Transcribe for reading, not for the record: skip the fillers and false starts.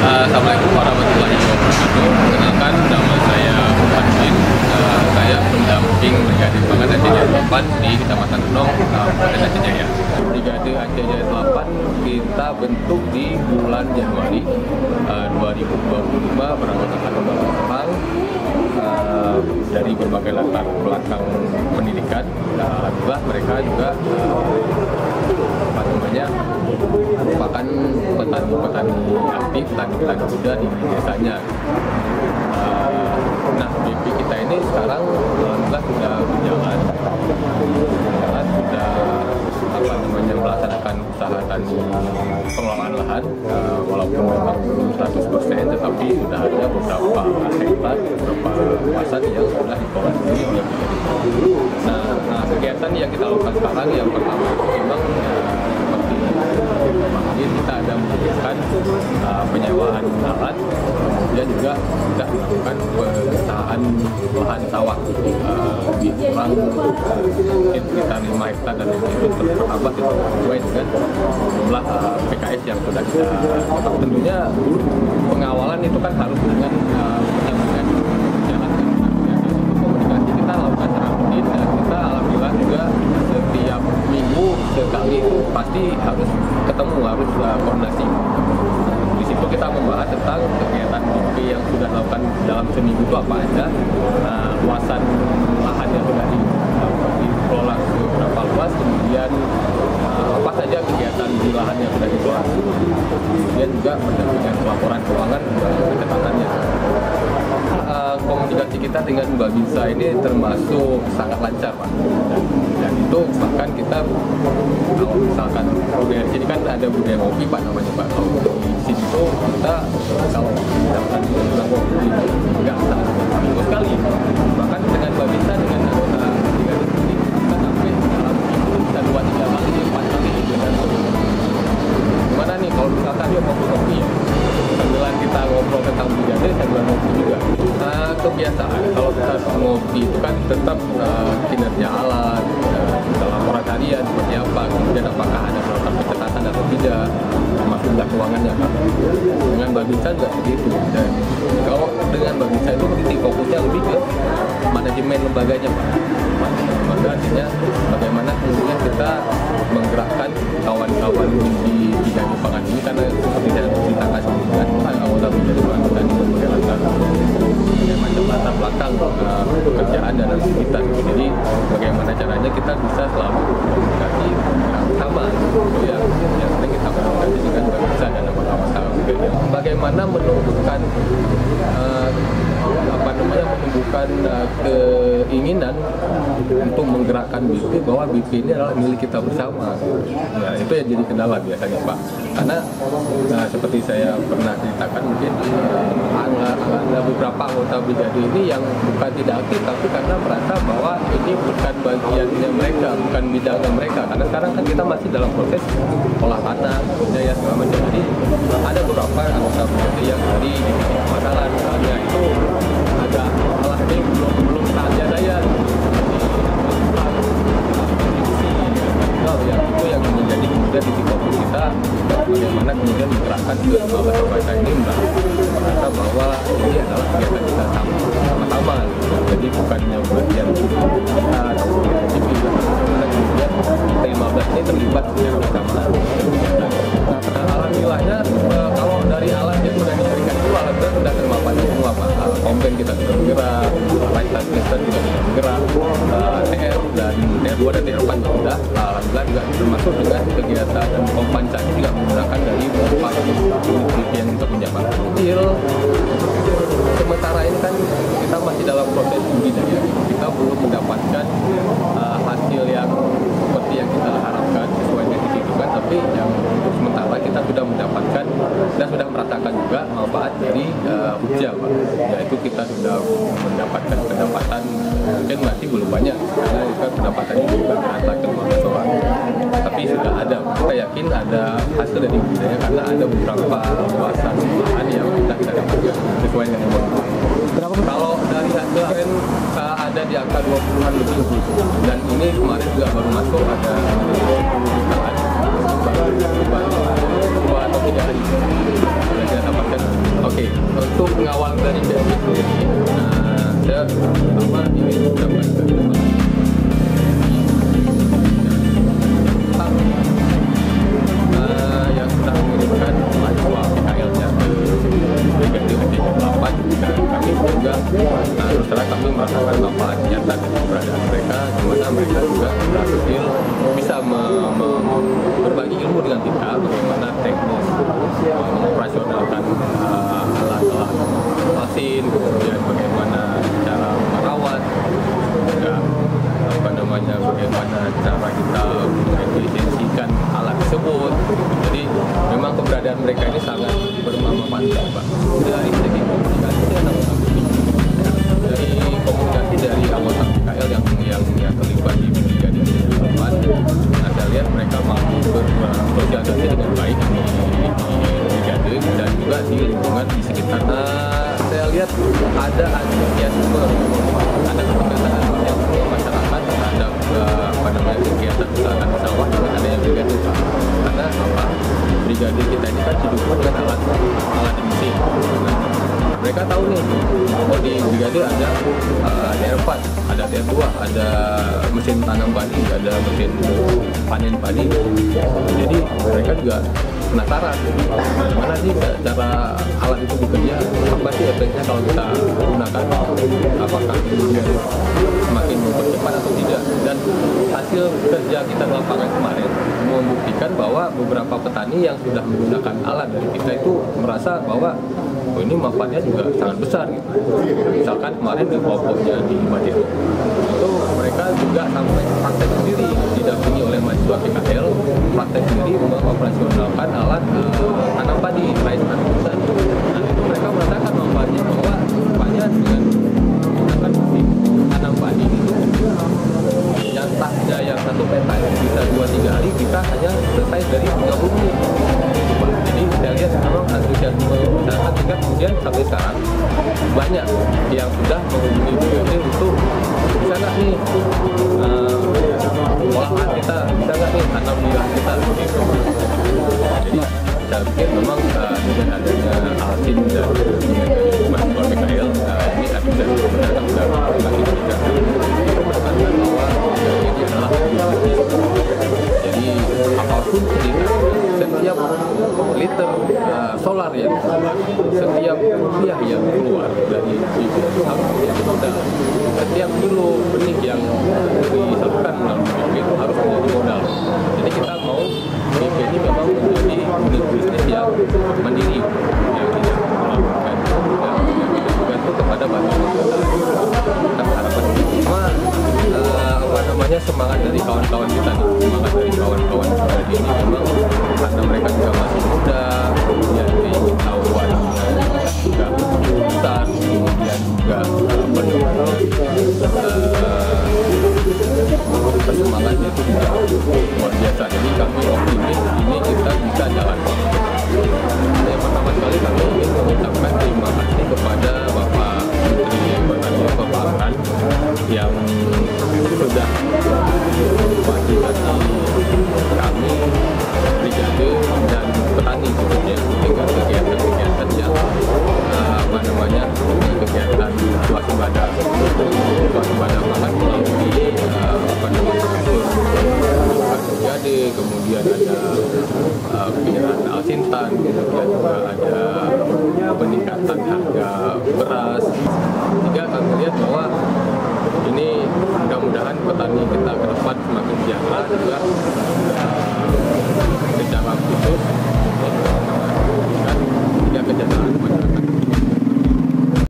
Assalamualaikum warahmatullahi wabarakatuh. Perkenalkan, nama saya Muhammad. Saya pendamping Brigade Pangan Aceh Jaya 8 di Kecamatan Gunung, Kabupaten Aceh Jaya. Brigade Aceh Jaya 8 kita bentuk di bulan Januari 2025 beranggotakan beberapa orang dari berbagai latar belakang pendidikan. Alhamdulillah mereka juga merupakan petani aktif, petani muda di desanya. Nah, BP kita ini sekarang alhamdulillah sudah berjalan, sudah melaksanakan usaha tani pengelolaan lahan, walaupun memang belum 100%, tetapi sudah ada beberapa hektar, beberapa kawasan yang sudah dikelola sendiri oleh BP. Nah, kegiatan yang kita lakukan sekarang yang pertama memang kita ada melakukan penyewaan alat, kemudian juga sudah melakukan pengusahaan lahan sawah di kurang mungkin sekitar 5 hektar, dan itu terhambat sesuai dengan jumlah PKS yang sudah kita tetap. Tentunya pengawalan itu kan harus dengan pendampingan jalan komunikasi kita lakukan secara rutin, dan kita alhamdulillah juga setiap minggu sekali itu pasti harus ketemu, harus koordinasi. Di situ kita membahas tentang kegiatan BP yang sudah dilakukan dalam seminggu itu apa aja, luasan lahan yang sudah dikelola berapa luas, kemudian apa saja kegiatan di lahan yang sudah dikelola, kemudian juga pendampingan laporan keuangan kecepatannya. Komunikasi kita dengan Babinsa ini termasuk sangat lancar, Pak. Dan itu bahkan kita kalau misalkan budaya sini kan ada budaya ngopi, Pak, namanya Pak. Kalau di sini tuh kita kalau misalkan ngopi nggak salah seminggu sekali. Bahkan dengan Babinsa, dengan anggota brigade ini kita sampai dalam minggu bisa 2-3 kali, 4 kali dan gimana nih kalau misalkan dia ngopi ya, sambilan kita ngobrol tentang brigade sambilan ngopi juga. Kebiasaan kalau kita ngopi itu kan tetap kinerja alat, laporan harian seperti apa, kemudian apakah ada melakukan pencatatan atau tidak, termasuk keuangannya. Dengan Babinsa juga begitu. Dan kalau dengan Babinsa itu titik fokusnya lebih ke manajemen lembaganya, Pak. Maka artinya bagaimana kemudian kita menggerakkan kawan-kawan di bidang pangan ini, karena seperti yang kita kasih kan anggota menjadi pangan di berbagai latar belakang pekerjaan dan aktivitas. Jadi bagaimana caranya kita bisa selalu berkomunikasi sama, itu yang sering kita komunikasi dengan Babinsa dan nama-nama juga. Bagaimana menumbuhkan keinginan untuk menggerakkan BP bahwa BP ini adalah milik kita bersama. Ya, itu yang jadi kendala biasanya, Pak. Karena seperti saya pernah ceritakan, mungkin ada beberapa anggota brigade ini yang bukan tidak aktif, tapi karena merasa bahwa ini bukan bagiannya mereka, bukan bidangnya mereka. Karena sekarang kan kita masih dalam proses olah tanah, ya segala macam. Jadi ada beberapa anggota brigade yang dari divisi pemasaran, misalnya itu ada malah ini belum saja daya. Yang itu yang menjadi kemudian titik fokus kita, bagaimana kemudian menggerakkan ke bahasa ini merasa bahwa ini adalah kegiatan kita sama-sama. Jadi bukannya bagian kita atau TV, bagaimana kemudian kita 15 ini terlibat secara bersamaan. Nah, alhamdulillahnya kalau dari alat yang sudah diberikan itu alatnya sudah termapan semua, Pak. Komplain kita sudah bergerak, light transmitter juga sudah bergerak, TR dan TR2 dan TR4 sudah. Alhamdulillah juga termasuk dengan kegiatan dan pompanca juga menggunakan dari beberapa unit yang kita punya, Pak. Sementara ini kan kita masih dalam proses uji daya, kita belum mendapatkan hasil yang seperti yang kita harapkan sesuai dengan hitungan, tapi yang untuk sementara kita sudah mendapatkan dan sudah merasakan juga manfaat dari Hujah, Pak. Yaitu kita sudah mendapatkan pendapatan, mungkin masih belum banyak karena kita pendapatannya juga merasakan 15 orang, tapi sudah ada. Kita yakin ada hasil dari budaya karena ada beberapa luasan lahan yang kita dapatkan sesuai dengan kebutuhan. Kalau dari hasil kemarin ada di angka 20-an lebih, dan ini kemarin juga baru masuk ada 10 jutaan baru 2 atau 3 hari sudah kita dapatkan. panjang Pak. Dari segi komunikasi dari komunikasi dari anggota PKL yang terlibat di brigade depan, saya lihat mereka mampu bersosialisasi dengan baik di brigade dan juga di lingkungan di sekitar. Saya lihat ada antusiasme masyarakat terhadap kegiatan usaha sawah dengan adanya brigade Pak. Karena apa? Brigade kita ini kan didukung dengan alat mesin. Mereka tahu nih, oh di brigade ada DR4, ada DR2, ada mesin tanam padi, ada mesin panen padi. Jadi mereka juga penasaran, gimana sih cara alat itu bekerja, apa sih efeknya kalau kita gunakan, apakah semakin mempercepat atau tidak. Dan hasil kerja kita di lapangan kemarin membuktikan bahwa beberapa petani yang sudah menggunakan alat dari kita itu merasa bahwa oh ini manfaatnya juga sangat besar gitu. Misalkan kemarin di kelompoknya di Madero itu mereka juga sampai praktek sendiri didampingi oleh mahasiswa PKL, praktek sendiri mengoperasionalkan alat tanam padi, rain tanam. Nah itu mereka merasakan manfaatnya bahwa banyak dengan menggunakan mesin tanam padi itu yang tanda yang satu peta bisa 2-3 hari, kita hanya selesai dari 30 menit. Jadi saya lihat memang antusiasme masyarakat sehingga kemudian sampai sekarang banyak yang sudah menghubungi brigade untuk bisa nggak nih olahan kita, bisa nggak nih tanam di lahan kita gitu. Jadi saya pikir memang dengan adanya Alsin dan mahasiswa PKL ini bisa benar-benar bagi kita menekankan bahwa ini adalah jadi apapun cerita setiap liter solar yang setiap rupiah yang keluar dari itu harus menjadi modal. Setiap kilo benih yang disalurkan melalui itu harus menjadi modal. Jadi kita mau BP ini memang menjadi unit bisnis yang mandiri, yang tidak melakukan yang tidak bergantung kepada bantuan kita. Kita harapan semangat dari kawan-kawan kita nih, semangat dari kawan-kawan kita ini memang karena mereka juga masih muda, kemudian ingin tahu juga besar, kemudian juga semangatnya itu juga luar biasa. Jadi kami optimis ini kita bisa jalan. Yang pertama sekali kami ingin mengucapkan terima kasih kepada Bapak Menteri Pertanian Bapak Amran yang sudah memfasilitasi kami brigade dan petani khususnya dengan kegiatan-kegiatan yang kegiatan swasembada pangan melalui brigade, kemudian ada penyerahan alsintan, kemudian juga ada peningkatan harga beras.